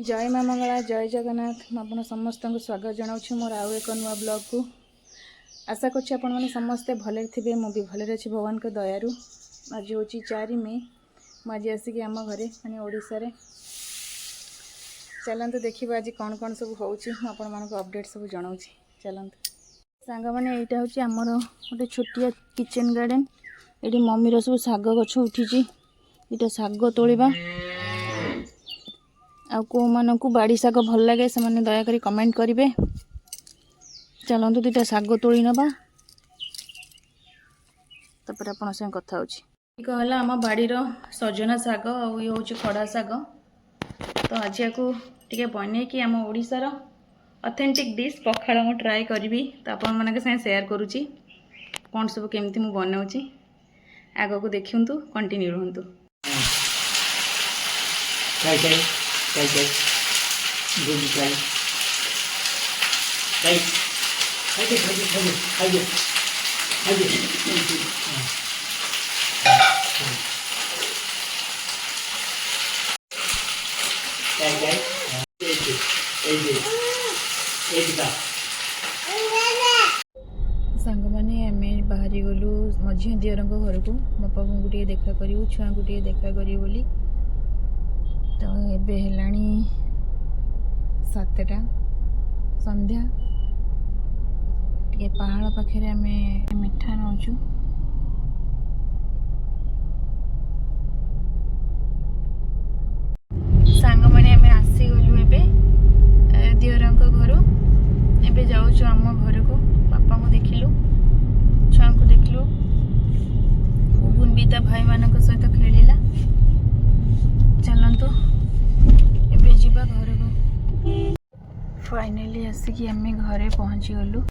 जय माँ मंगला जय जगन्नाथ मुझे समस्त को स्वागत जनाऊँ मोर आउ एक नुआ ब्लॉग को आशा करुँच आपण मैंने समस्ते भले थे मुझे भले अच्छी भगवान को दयारू आज हूँ 4 मे मुझे आसिक आम घरे माने ओडिशा रे चलते देखा आज कौन कौन सब होपण अपडेट सब जनाऊँ चलते सांग मैंने यहाँ हूँ आमर गोटे छोटिया किचेन गार्डन ये मम्मीर सब शाग गछ उठी यहाँ शाग तोड़ा आ को मानू बाड़ी शाग भल लगे से मैंने दयाकोरी कमेंट करेंगे। चलतु दुटा शाग तोड़ी नवा तापर आपण संग कथा होला आम बाड़ीर सजना शाग ये हूँ खड़ा शाग तो आज को टे बन कि आम ओडिशार ऑथेंटिक डिश पखाड़ मु ट्राए करी तो आपण मान सेयार करुँची कौन सब केमती मु बनाऊँची आग को देखूँ कंटिन्यू रुहतु। सांग मैंने आम बाहरी गलु मझिया दियर घर को बापा को देखा करूँ छुआ को देखा करी बोली तो एबे हेलाणी 7टा संध्या टे पहाड़ पाखे आम मिठा नौचु सांग मैंने आम आसीगलु एबे दियर घर एबे जाऊँ आम घर को बापा को देखिलु छुआ को देखलु गुन भी ता भाई मान सहित खेलिला चलतु एबे जीवा घर को फाइनली आसिक आम घरे पहुँची गलु।